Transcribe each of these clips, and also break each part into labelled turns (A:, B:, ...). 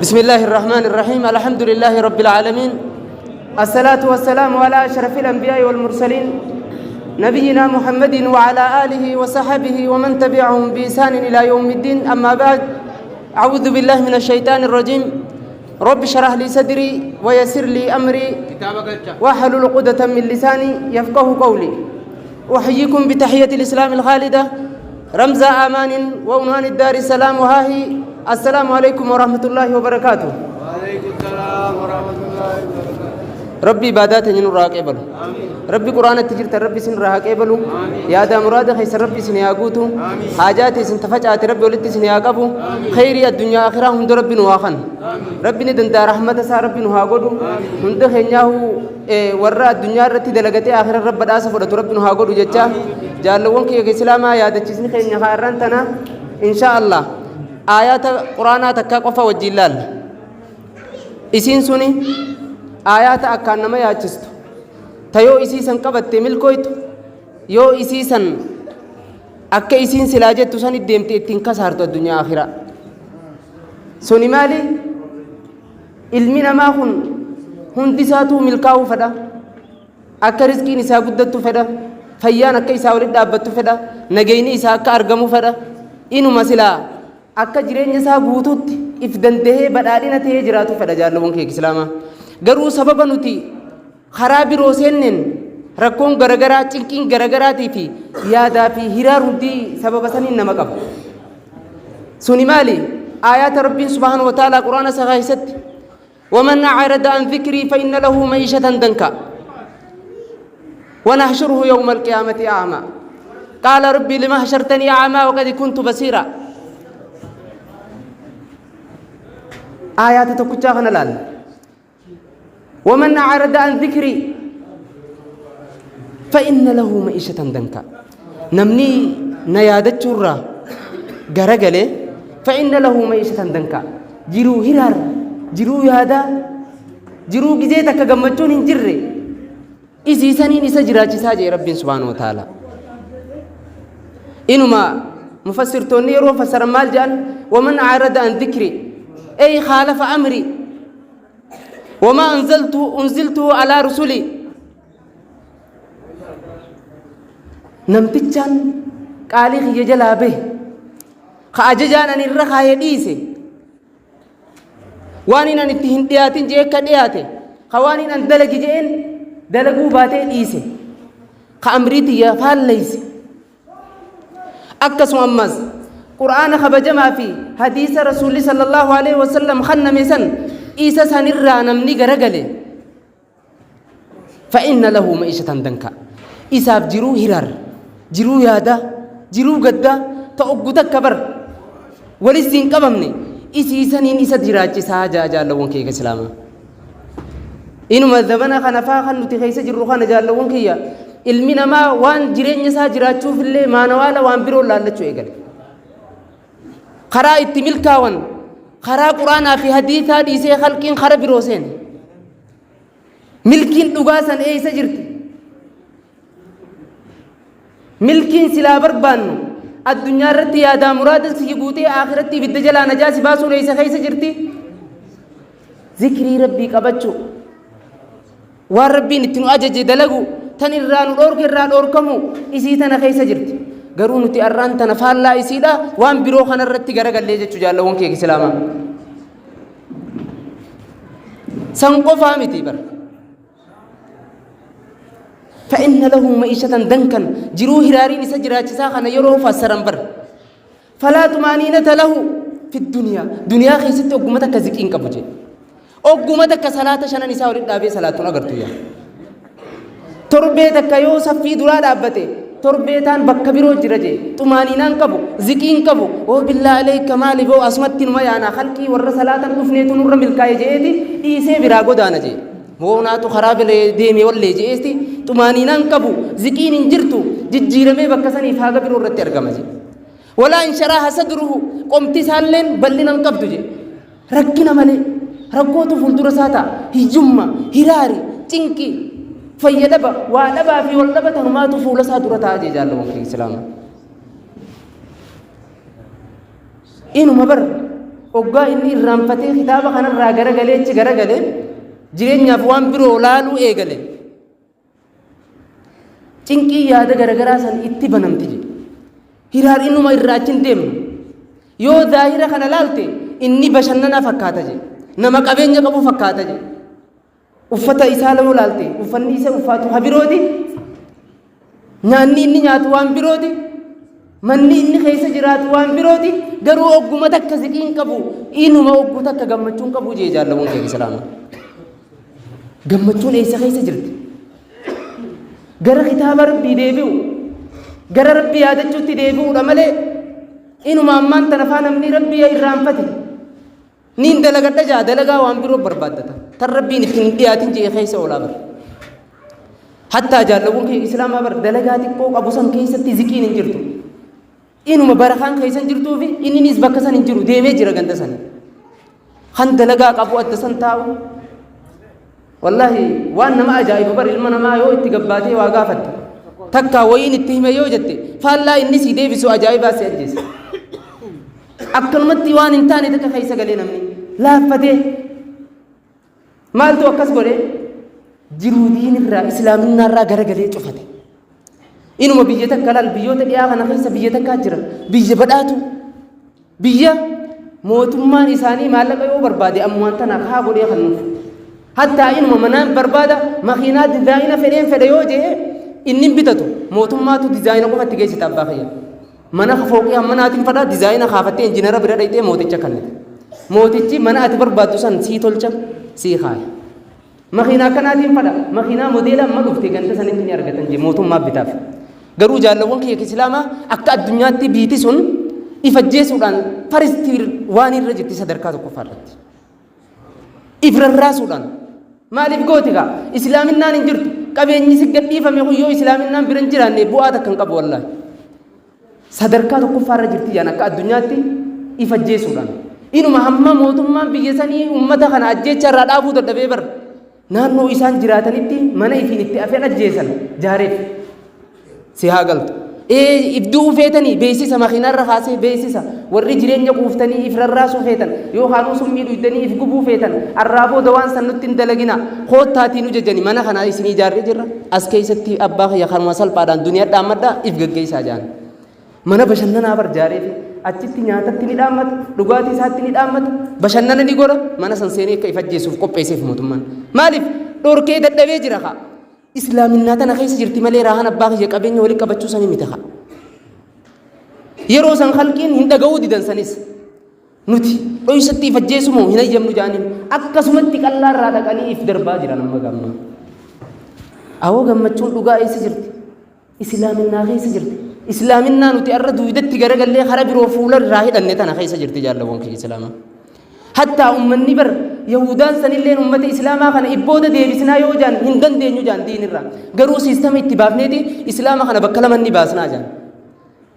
A: بسم الله الرحمن الرحيم الحمد لله رب العالمين الصلاة والسلام على أشرف الأنبياء والمرسلين نبينا محمد وعلى آله وصحبه ومن تبعهم بإحسان إلى يوم الدين أما بعد أعوذ بالله من الشيطان الرجيم رب اشرح لي صدري ويسر لي أمري واحلل عقدة من لساني يفقه قولي أحييكم بتحية الإسلام الخالدة رمز آمان وعنوان الدار السلام وهاهي السلام عليكم ورحمة الله وبركاته.
B: وعليكم السلام ورحمة الله وبركاته.
A: ربي بادات جنور راقبلو ربي قرآن التجرت ربي سن راقبلو يا دا مراد خيس ربي سن ياقوتو حاجاتي سن تفجأت ربي ولدت سن ياقبو خيري الدنيا آخرة هند ربي نواخن ربي ندن دا رحمة سا ربي نهاقودو هند خينياهو ورّا الدنيا رتي دلقتي آخرة رب داسف ودت ربي نهاقودو جتا جالوون كي إسلاما يا دجسني خينيا خيرانتنا إن شاء الله آيات قرآن تكا قفا وجلال إسين سني آيات أكان ما ياجستو تيو إسيسن قبت ملكويتو يو إسيسن أكا إسين سلاجة تسان الدمت اتنكسارتو الدنيا آخرة سني مالي علمنا ما هندساتو ملكاو فدا أكا رزقي نسا قدتو فدا فيان أكا إسا ولد دابتو فدا نجيني إسا أكا أرقمو فدا إنو مسلا akka jireenya isaa guutuutti if dandahee badhaadhina ta'ee jiraatu fedha jaalawwan kee islaama garuu sababa nuti karaa biroo seenneen rakkoon garagaraa cinqiin garagaraatii fi yaadaa fi hiraar hundi sababa saniin nama qaba suni maali آيات ربي سبحانه وتعالى قرآن سغايست ومن أعرض عن ذكري فإن له معيشة ضنكا ونحشره يوم القيامة أعمى قال ربي لما حشرتني أعمى وقد كنت بصيرا آيات تكتشا خنلال ومن أعرض عن ذكري فإن له معيشة ضنكا نمني نيادة شورا غرغله فإن له معيشة ضنكا جرو هرار جرو يادا جرو جزيتك غمچون انجره إذا سنين إسا جراجي ساجي رب سبحانه وتعالى إنما مفسر تونيرو فسر مال جان ومن أعرض عن ذكري أي خالف أمري وما أنزلته على رسولي نمتجان قالي خي جلابه خاججان أن الرخا يديسي وانين أن التهندياتين جيكا دياتي خوانين أن دلق جين دلقوا باتي ديسي خامريتي يفعل ليسي أكسو أمز قرآن خبجما في حديث رسول صلى الله عليه وسلم خن مسن إيسا سنرى نمني غرغلي فإن له معيشة ضنكا إيسا جرو هرار جرو يادا جرو غدا تأقود كبر ولسين قبمني إيسي سنين إيسا جراجي ساجا جالوون كيك سلاما إنو مذبنا خنفا خنوتي خيسا جرو خان جالوون كيا علمنا ما وان جرين يسا جراجو في اللي ما نوالا وان برو لالچو إيقل خرا اتملكاون خرا قرآن في حديثا ديسي خلقين خرا بروسين ملكين دغاسن اي سجرت ملكين سلا بربانو الدنيا رتي يا دا مراد سيغوتي اخرتي بدجلا نجاس باسو ليس خي سجرتي ذكري ربي قبچو وربي نتنو اجج دلغو تنيران دورك الران دوركمو اسي تنا خي سجرتي garuu nuti arraan tana faallaa isiidha waan biroo kanarratti garagallee jechuu jaalawwan kee islaama san qofaa miti bar فإن له معيشة ضنكا جرو هرارين إسا جراجسا خانا يروه فاسران بر فلا طمأنينة له في الدنيا دنيا خيست أقومتك كزكين كبجي أقومتك صلاة شنا نساء ولد دابي صلاة أغرتو يا تربيتك يوسف في دولار أبته تربيتان بكبيرو جرجي طمانينان كبو زكين كبو او بالله عليك مالي بو اسمتين ما يانا خلقي ور صلاه دفنيت نور ملكاي جيتي ديسه براغو دانجي موناتو خراب لي ديمي ولي جيستي طمانينان كبو زكين انجرتو ججيرمي بكسني فاغا بيرو رت ارغمجي ولا ان شرح صدره قمتي سالين بلنن كبدو جي ركنا مالي ركوتو فولدرساتا هجوما هيراري تينكي فيدبا ودبا في ولدبا تهمات فولسا درتا جالو في الاسلام إنه مبر oggaa inni irraanfatee kitaaba kanarraa garagalee garagalee jireenyaaf waan biroo laaluu eegale cinqii yaada garagaraa san itti banamti jedhe hiraar innuma irraachin deemnu yoo zaahira kana laalte inni bashannanaa fakkaata jedhe nama qabeenya qabu fakkaata jedhe uffata isaa lamoo laalte uffanni isa uffatu habirooti nyaanni inni nyaatu waan birooti manni inni keessa jiraatu waan birooti garuu ogguma takka ziqiin qabu inuma oggu takka gammachuun qabu jee jaallamuun kee islaama gammachuun eessa keessa jirti gara kitaaba rabbii deebi'u gara rabbii yaadachuutti deebi'uudha malee inuma ammaan tana faa namni rabbii irraanfate niin dalagadha jaa dalagaa waan biroo barbaaddata tan rabbiin ittiin dhiyaatin jee keessa oolaa bara hattaa jaallamuun kee islaamaa bara dalagaa xiqqoo qabu san keessatti ziqiin hin jirtu inuma barakaan keessan jirtuu fi inninis bakka san hin jiru deemee jira ganda san kan dalagaa qabu adda san taa'u wallahi waan nama ajaa'iba bar ilma namaa yoo itti gabbaatee waa gaafatte takka wayiin itti hime yoo jette faallaa inni si deebisu ajaa'ibaa si ajjeesa akkanumatti waan hin taane takka keessa galee namni laaffatee maaltu akkas godhe jiruu diinirraa islaaminaarraa garagalee cufate inuma biyya takka laal biyyoota dhiyaa kana keessa biyya takkaa jira biyya badhaatu biyya mootummaan isaanii maallaqa yoo barbaade ammumaan tana haa godhee kan nuuf hattaa inuma manaan barbaada makiinaa dizaayina fedheen fedhe yoo jee inni bitatu mootummaatu dizaayina qofatti geessita abbaa kiyya mana fooqii hammanaatiin fadhaa dizaayina kaafattee injiinara bira dhayxee mooticha kannite mootichi mana ati barbaaddu san sii tolcha sii kaaya makiinaa kanaatiin fadha makiinaa modeela amma dhufte ganda sanitti ni argatan jee mootummaa bitaaf garuu jaallawwan kiyya islaamaa akka addunyaatti biiti sun ifajjeesuudhaan faristii waan irra jirti sadarkaa tokkoffaarratti ifrarraasuudhaan maaliif gooti gaa islaaminaan hin jirtu qabeenyi si gadhiifame yoo islaaminaan bira hin jiraanne bu'aa takka hin qabu wallaahi sadarkaa tokkoffaarra jirti jaan akka addunyaatti ifajjeesuudhaan inuma hamma mootummaan biyya sanii ummata kana ajjeecha irraa dhaabuu dadhabee bar naannoo isaan jiraatanitti mana ifiin itti afeen ajjeesan jaareef si haa galtu ibduu feetanii beeksisa makiinarra kaasee beeksisa warri jireenya quuftanii if rarraasuu feetan yoo haanuu summii dhuydanii if gubuu feetan arraa booda waan san nutti hin dalagina koottaatiin ujajani mana kanaa isinii ijaarree jirra as keessatti abbaa kiyya kanuma salphaadhaan duniyaa dhaammadhaa if gaggeessaa jaan mana bashannanaa bar jaareef achitti nyaatatti ni dhaammata dhugaatii isaatti ni dhaammata bashannana ni godha mana san seenee akka if ajjeesuuf qopheesseef mootummaan maaliif dhorkee dadhabee jira kaa islaaminaa tana keessa jirti malee raahan abbaa kiyya qabeenya waliin qabachuu sanii miti haa yeroo san halqiin hin dhaga'uu didan sanis nuti dhoysatti if ajjeesumoo hin ayyamnu jaaniin akkasumatti qallaarraa dhaqanii if darbaa jiran amma gammaa awoo gammachuun dhugaa eessa jirti islaaminaa keessa jirti islaaminaa nuti arra duudatti garagallee hara biroo fuula irraa hidhanne tana keessa jirti jaallawwan kiyya islaamaa hattaa ummanni bar yahudaan sanilleen ummata islaamaa kana ibbooda deebisnaa yoo jaan hin dandeenyu jaan diinirraa garuu siistama itti baafneeti islaama kana bakka lamanni baasnaa jaan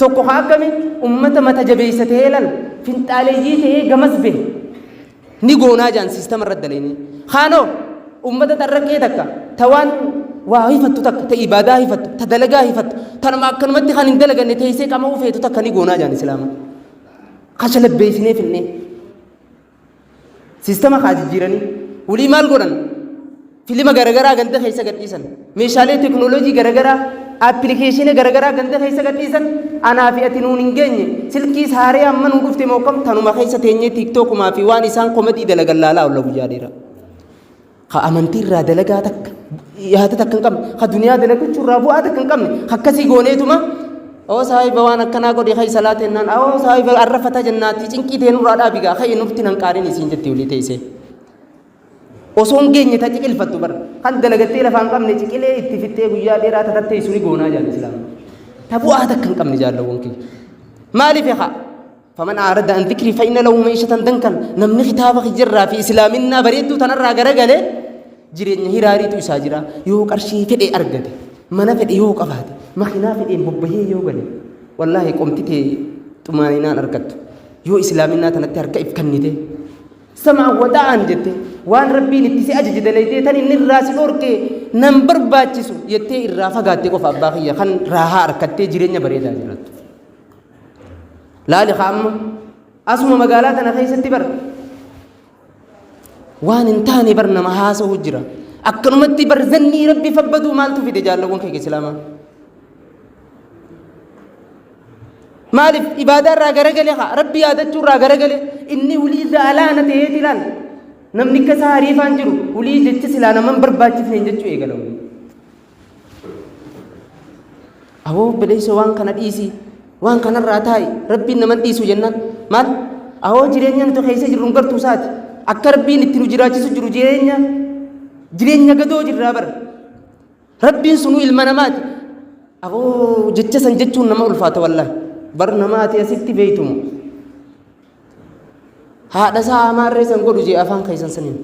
A: tokko haa akkami ummata mata jabeessa ta'ee lal finxaaleeyyii ta'ee gamas bahe ni goonaa jaan siistama irra daleeni haanoo ummata tarraqqee takka tawaan waa hifattu takka ta ibaadaa hifattu ta dalagaa hifattu tanuma akkanumatti kan hin dalaganne teessee qama ufeetu takka ni goonaa jaan islaama kasha labbeessinee finnee sistema kaa jijjiiranii walii maal godhan filima garagaraa ganda keessa gadhiisan meeshaalee teknooloojii garagaraa appilikeeshinii garagaraa ganda keessa gadhiisan anaa fi ati nuun hin geenye silkii saaree amma nuu dhufte mookam tanuma keessa teenyee tiiktookumaa fi waan isaan komadii dalagan laalaa olla guyyaa dheeraa ka amantii irraa dalagaa takka yaada takka hin qabne ka duniyaa dalagachuu irraa bu'aa takka hin qabne akkasii gooneetuma oo saahiba waan akkanaa godhe kay salaatennaan oo saahiba arrafata jannaatti cinqii tee nurraa dhaabigaa kay nufti nan qaariin isiin jettee olii teessee osoo hin geenye ta ciqilfattu bar kan dalagattee lafaan qabne ciqilee itti fittee guyyaa dheeraa tatattee suni goonaa jaalli islaama ta bu'aa takka hin qabne jaallawwan kiyya maaliif haa faman aarada an dhikrii fa inna lahu ma'iishatan dankan namni kitaaba kiyyaarraa fi islaaminaa bareedduu tanarraa garagalee jireenya hiraariitu isaa jira yoo qarshii fedhe argate mana fedhe yoo qabaate makiinaa fedheen bobbahee yoo gale wallaahi qomtitee xumaaninaan argattu yoo islaaminaa tanatti harka if kennite samaa wada'an jette waan rabbiin itti si ajaje dalaydee tan inni irraa si dhorkee nan barbaachisu jettee irraa fagaattee qofa abbaa kiyya kan raahaa harkattee jireenya bareedaa jiraattu laali qaama أسمى مقالات أنا خيست بر وان انتاني برنا محاسو هجرة أكنمت بر ذني ربي فبدو مالتو في دجال لون كي سلاما مالف إبادة راغرغلي ربي عادتشو راغرغلي إني وليد علانة تهدلال نمني كساري فانجرو وليد جتش سلانا من برباچ فنجتشو إيغلو أهو بديس وان كان ديسي وان كان راتاي ربي نمن ديسو جنان مال أهو جيرينيا نتو خيسة جرون كرتو سات أكا ربي نتنو جراچسو جرو جيرينيا قدو جرابر ربي سنو المنامات أهو جتش سنجتشو نما الفاتة والله بر نماتي أسيتي بيتم هذا ساعة مارة سنقول جي أفان خيسان سنين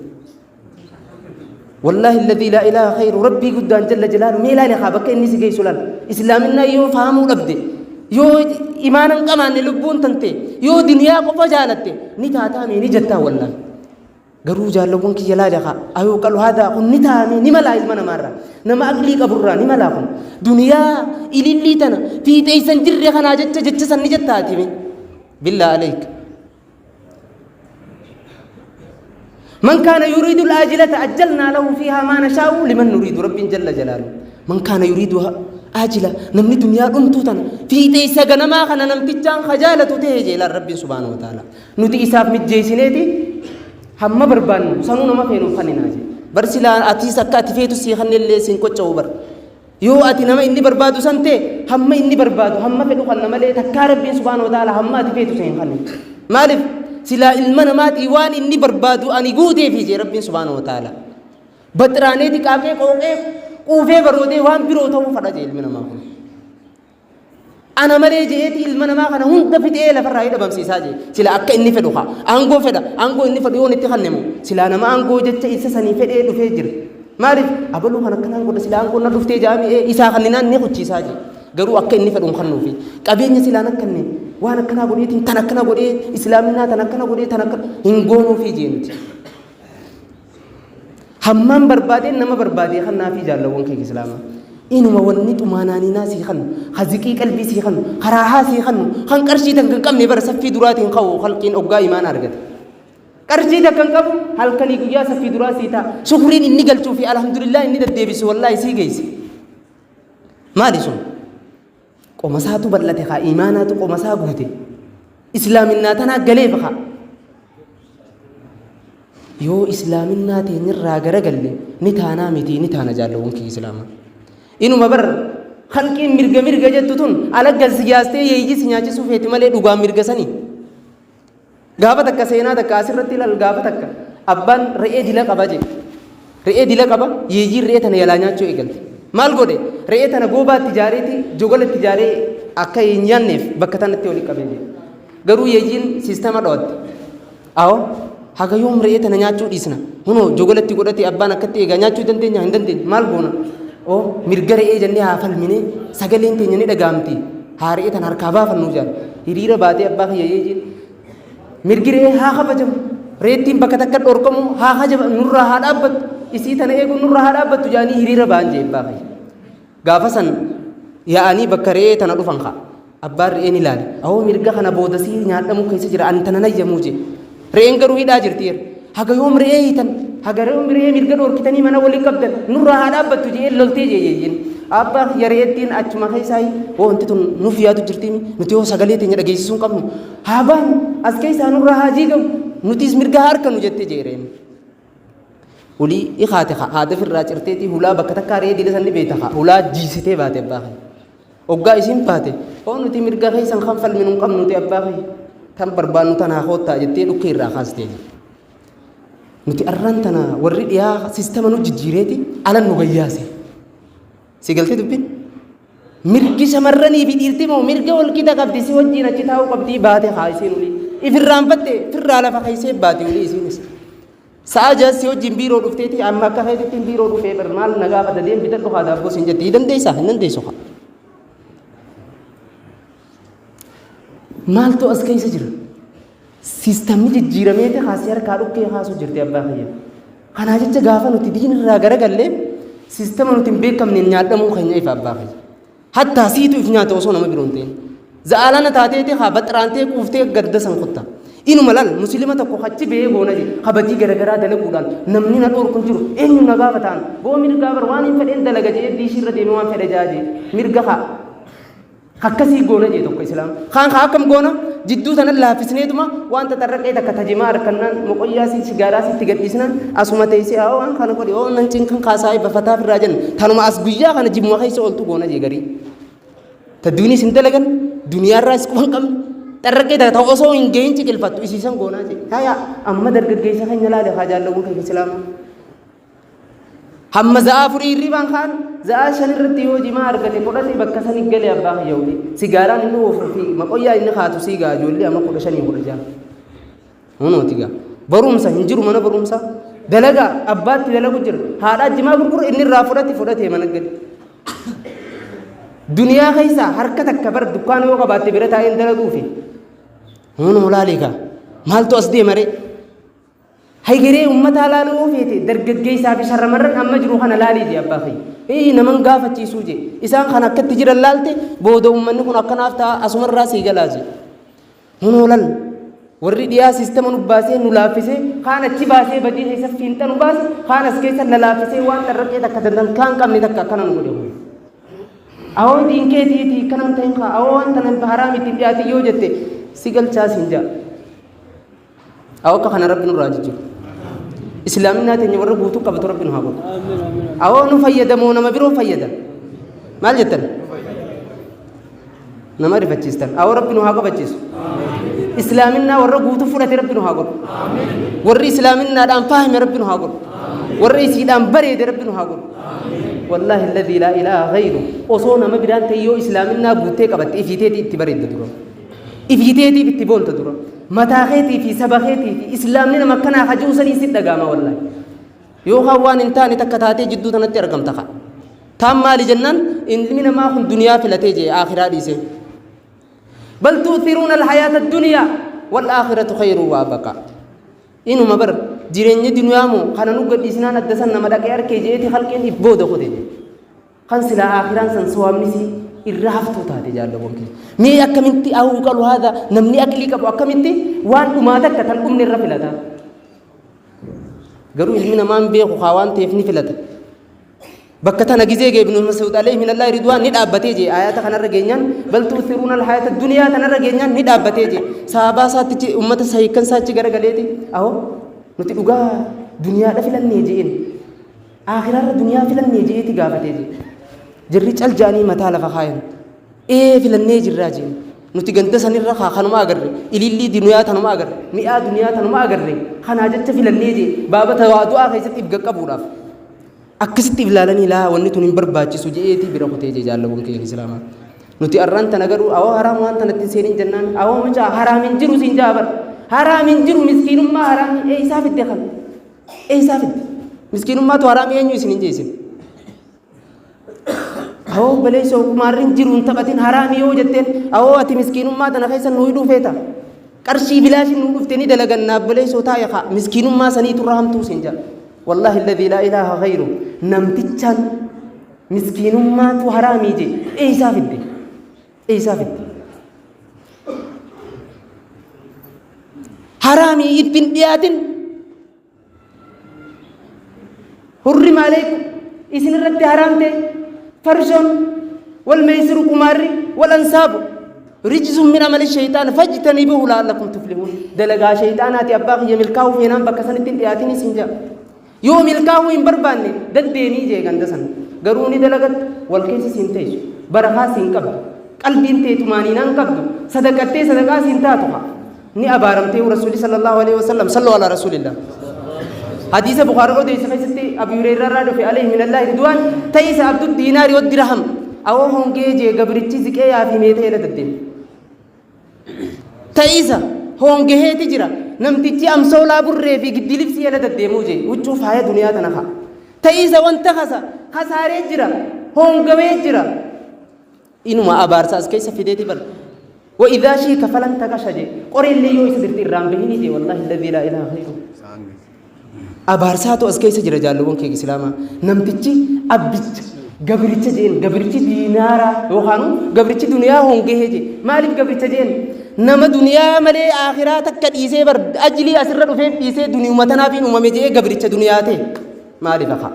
A: والله الذي لا إله خير ربي قدان جل جلاله ميلا لخابك إني سيجي سلال إسلامنا يو فهموا لبدي يو إيمانا كمان لبون تنتي يو دنيا قفا جالتي نتاتامي نجتا والله قروا جالبون كي جلال لخا أيو قالوا هذا قل نتامي نملا إلمنا مرة نما أقلي قبرا نملا قل دنيا إلي اللي تنا في تيسان جري خنا جتسا نجتاتي بالله عليك من كان يريد الآجلة أجلنا له فيها ما نشاء لمن نريد رب جل جلاله من كان يريدها آجلة نمني دنيا أنتوتنا في تيسا غنما خنا نمتجان خجالة تهجي إلى الرب سبحانه وتعالى نتي إساف متجيسينيتي هم بربان سنو نما فينو خنيناجي برسلا أتي سكات فيتو سيخن اللي سنكو تشوبر يو أتي نما إني بربادو سنتي هم إني بربادو هم فينو خنما لي تكا رب سبحانه وتعالى هم أتي فيتو سيخن مالف سلا المنامات إيوان إني بربادو أني قودي في جي رب سبحانه وتعالى بطراني دي كافي قوفي برودي وان بروتو فرجي المنامات أنا مري جيتي المنامات أنا هون دفت إيه لفرعي دبم سيساجي سلا أكا إني فدوها أنغو فدا أنغو إني فديون اتخنمو سلا أنا ما أنغو جتة إسساني فد إيه دفجر مارف أبلو هنا كنا نقول سلا أنغو ندفت جامي إيه إسا خننا نيخو تشيساجي garuu akka inni fedhu kan nuufi qabeenya silaan akkanne waan akkana godheetiin tan akkana godhee islaaminaa tan akkana godhee tan akka hin goonuufi jeenuti hammaan barbaadeen nama barbaadee kan naafi jaallawwan kee islaamaa inuma wanni xumaanaaniinaa sii kan haziqii qalbii sii kan karaahaa sii kan qarshii tan kan qabne bara saffii duraatiin qabu halqiin oggaa imaan argate qarshii tan kan qabu halkanii guyyaa saffii duraa sii ta'a shukriin inni galchuu fi alhamdulillah inni deddeebisu wallaahi sii geessi maali sun qomasaatu bal'ate haa imaanaatu qomasaa guute islaaminaa tanaa galee baha yoo islaaminaa teenyirraa garagalle ni taanaa miti ni taana jaallawwan kee islaamaa inuma bar halqiin mirga jettu tun alaggal siyaastee yeeyyii si nyaachisuu feeti malee dhugaan mirga sanii gaafa takka seenaa takka asirratti ilal gaafa takka abbaan re'ee dila qaba jedhe re'ee dila qaba yeeyyiin re'ee tana yalaa nyaachuu eegalte maal godhe re'ee tana goobaatti ijaareeti jogolatti ijaaree akka hin nyaanneef bakka tanatti walitti qabee jedhe garuu yeeyyiin siistama dho'atte awo haga yoom re'ee tana nyaachuu dhiisna hunoo jogolatti godhate abbaan akkatti eegaa nyaachuu dandeenya hin dandeenye maal goona oo mirga re'ee jennee haa falmine sagaleen teenya ni dhagaamti haa re'ee tana harkaa baafannuu jaal hiriira baatee abbaa kiyya yeeyyiin mirgi re'ee haa kabajamu reettiin bakka takka dhorkamu haa hajaba nurraa haa dhaabbattu isii tana eeguun nurraa haa dhaabbattu jaanii hiriira ba'an jee abbaa kiyya gaafa san yaa'anii bakka re'ee tana dhufan haa abbaan re'een ilaale awoo mirga kana boodasii nyaadhamuu keessa jira ani tana nayyamuu jee re'een garuu hidhaa jirtiir haga yoom re'ee hiitan haga yoom re'ee mirga dhorkitanii mana waliin qabdan nurraa haa dhaabbattu jee loltee jee yeeyyiin abbaa kiyya re'eettiin achuma keessaa wanti tun nuuf yaadu jirtiin nuti yoo sagalee teenya dhageessisuu qabnu haa baan as keessaa nurraa haa jiigamu nutis mirga harkanu jette jeereen ulii ikhaate haada firraa cirteeti hulaa bakka takkaa re'ee dila sanni beeta hulaa jiisitee baate abbaa kiyya oggaa isin baate oo nuti mirga keessan kan falminu hin qabnuti abbaa kiyya tan barbaannu tanaa hoottaa jettee dhukkee irraa kaastee nuti arraan tana warri dhiyaa siistama nu jijjiireeti alan nu gayyaase si galtee dubbin mirgi shamarranii fi dhiirtii moo mirga walqixa qabdi si wajjiin achi taa'uu qabdii baate haa isiin ulii ifirraanfatte firraa lafa keessee baate ulii isiinis sa'a jaas si wajjiin biiroo dhufteeti amma akka feetettiin biiroo dhufee bar maal nagaa fadadeen bitadhu haa daabboo siin jetti dandeessaa hin dandeessu haa maaltu as keessa jira siistamni jijjiirameeti haasii harkaa dhukkee haasuu jirti abbaa kiyya kanaa jecha gaafa nuti diinirraa garagallee siistama nuti hin beekamneen nyaadhamuu keenya ifa abbaa kiyya hattaa siitu if nyaata osoo nama biroon ta'in za'aalana taateeti haa baxiraantee quuftee gadda san kutta إنه ملال مسلمة تكو خاتي بيه بونا جي خبتي غرغرا دلقودان نمني ندور كنجرو إنه نغافتان بو مرغا بروان فدين دلغا جي دي شير دينوان فدي جاجي مرغا خكسي غونا جي توكو اسلام خان خاكم غونا جدو سن الله فسنيدما وانت ترقي دك تجمار كنن مقياسي سيغاراسي تيغديسنان اسمتيسي او ان خان كودي او ننچين كن خاصاي بفتا فراجن تنما اسغيا خان جيمو خيسو اولتو غونا جي غري تدوني سنتلغن دنيا راس كون ترقي دك توسو انجين تيكلفتو اسيسن غونا جي هيا اما درغگيسا خن يلاله حاجالو كن اسلام هم زافري ريبان خان زا شنرتي يو جما ارغتي قدتي بكسني گلي ابا يودي سيغارا نو وفرتي مقويا ان خاتو سيغا جولي اما قدشني خرجا هونو تيغا برومسا هنجرو من برومسا دلغا ابات دلغو جير هادا جما غرغر ان رافرتي فدتي منگد دنيا خيسا حركت كبر دكان يو قبات برتا ان دلغو في هونو لاليغا مالتو اسدي مري هاي غيري امه لالو فيتي درغگيسا بشرمرن اما جرو خنا لالي دي ابا خي اي نمن غافتي سوجي اسان خنا كتجر لالتي بودو من كنا كنافتا اسمر راسي غلازي هنولل وري ديا سيستم نباسي نلافسي خان اچي باسي بدي هي سفينت نباس خان اسكيس للافسي وان ترقي تكدن كان كم نتك كان نغدو او دين كيتي تي كنم تنخا او انت نم حرامي تياتي يوجتي سيغل چا سنجا او كخنا ربنا راجي إسلامنا تني ورا بوتو كبتو ربنا هاغو أو نفيدا مو نما بيرو فيدا مال جتن نما ريفتشيستن أو ربنا هاغو بتشيس إسلامنا ورا بوتو فرات ربنا هاغو ورا إسلامنا دام فاهم ربنا هاغو ورا إسلام بري ربنا هاغو والله الذي لا إله غيره وصونا ما بدان تيو إسلامنا بوتة كبت إفيتي تبريد دورو إفيتي بتبول تدورو متاخيتي في سبخيتي في إسلامنا مكنا خجوسني ست دقامة والله يو خوان انتاني تكتاتي جدو تنتي رقم تخا تام مالي جنن إن لمن ما خن دنيا في لتيجي آخرة ديسي بل تؤثرون الحياة الدنيا والآخرة خير وابقى إنو مبر جيرين دنيا مو خانا نقل إسنان الدسن نمدك يركي جيتي خلقين إبودة خدي خان سلا آخرة سنسوام نسي الرهفتو تاتي جالو بونكي مي أكمنتي أو قالوا هذا نمني أكلي كبو أكمنتي وان أماتك كتن نرى فلتا قالوا إلمنا ما نبيخو خوان تيفني فلتا بكتنا جزيجي ابن مسعود عليه من الله رضوان ندابتي جي آيات خنا رجينيان بل تؤثرون الحياة الدنيا تنا رجينيان ندابتي جي صحابة ساتي أمة سايكن ساتي غير غليتي أهو نتي دوغا دنيا ده فلان نيجين آخرة الدنيا فلان نيجي تجافتي جي جري چل جاني متا لفا خاين ايه فلان نيجي راجين نتي گنت سنير رخا خنما اگر إليلي دنيا تنما اگر مئة دنيا تنما اگر خنا جت فلان نيجي بابا توادو اخيست ابغا قبوراف أكست إبلالني لا ونيتون برباجي سوجيتي بركوتي جالبون كي الإسلام نتي أران تناغرو أو حرام وان تنتسيرين جنان أو مجا حرام جرو سينجابر حرام جرو مسكين ما حرام إيه سافد دخل إيه سافد مسكين ما تو حرام ينجو سنين جيسين أو بلي سو كمارين جرو انتبتين حرام يو جتين أو أتي مسكين ما تنخيسا نويدو فيتا قرشي بلاش نوفتني دلغنا بلي سو تايخا مسكين ما سنيتو رحم تو سنجا والله الذي لا إله غيره نمتجان مسكين ما تو حرامي جي إيه سافد إيه سافد حرامي يبن بياتن حرم عليكم إسن رد حرامته فرشون والميسر كماري والأنساب رجز من عمل الشيطان فاجتنبوه لعلكم تفلحون دلغا شيطانات أباغ يملكاو فينام بكسنة بياتني سنجا يوم الكاو إن برباني دديني جي غندسن غروني دلغت والكيس سنتيش برخا سنكب قلبي انتي تمانينا انكبدو صدقتي صدقا سنتاتها ني أبارمتي ورسول صلى الله عليه وسلم صلوا على رسول الله حديث بخاري ودي سفيستي أبي هريرة رادو في عليه من الله رضوان تيس عبد الدينار والدرهم أو هونجي جي غبرتي زكي يافي ميته لددين تيس هونجي هي تجرا نمتيجي أمسولا برّي في قديلف سيالة الدموجي وتشوف هاي دنيا تنخا تيسا وانتخسا خسارة جرا هونغوي جرا إنما أبارساس كيس فيديتي بر وإذا شيك فلن تكشجي قري اللي يويس درتي الرام بهني دي والله الذي لا إله غيره أبارساتو أسكيس جرا جالوون كي إسلاما نمتيجي أبيت قبرتي جين قبرتي دينارا وخانو قبرتي دنيا هونغي هجي مالك قبرتي جين نما دنيا ملي آخراتك كديسة بر أجلي أسر رفيع ديسة دنيا متنا في نوم مجيء قبرتش دنياته ما لفخا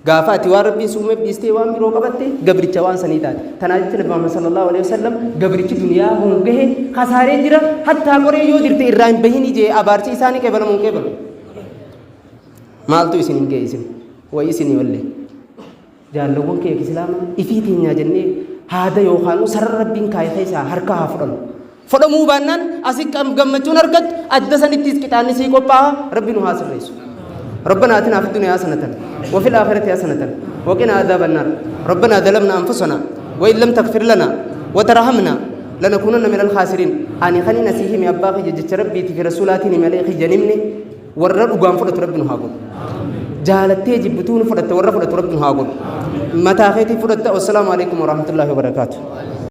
A: قافات واربي سومة ديسة وام بيروقبته قبرتش وان سنيدات تناجت لبما صلى الله عليه وسلم قبرتش دنيا هم به خسارة جرا حتى قري يودرت إيران بهني جي أبارتش إنساني كبر من كبر مالتو إسنين كيسين وإسنين ولا جالوكم كي إسلام إفيتين يا جنة هذا يوخانو سر ربين كاي خيسا هركا هفرن فلمو بانن أسيك أم جمّتون أركض أدسني تيس كتاني سيكو با ربي نحاسر رئيسو ربنا آتنا في الدنيا حسنة وفي الآخرة حسنة وقنا عذاب النار ربنا ظلمنا أنفسنا وإن لم تغفر لنا وترحمنا لنكونن من الخاسرين أني خلي نسيه من أباخي جج ربي في رسولاتي ملائك جنمني ورّر قام فرط ربنا هاقول جالتي جبتون فرط ورّر فرط ربنا هاقول متى خيتي فرط والسلام عليكم ورحمة الله وبركاته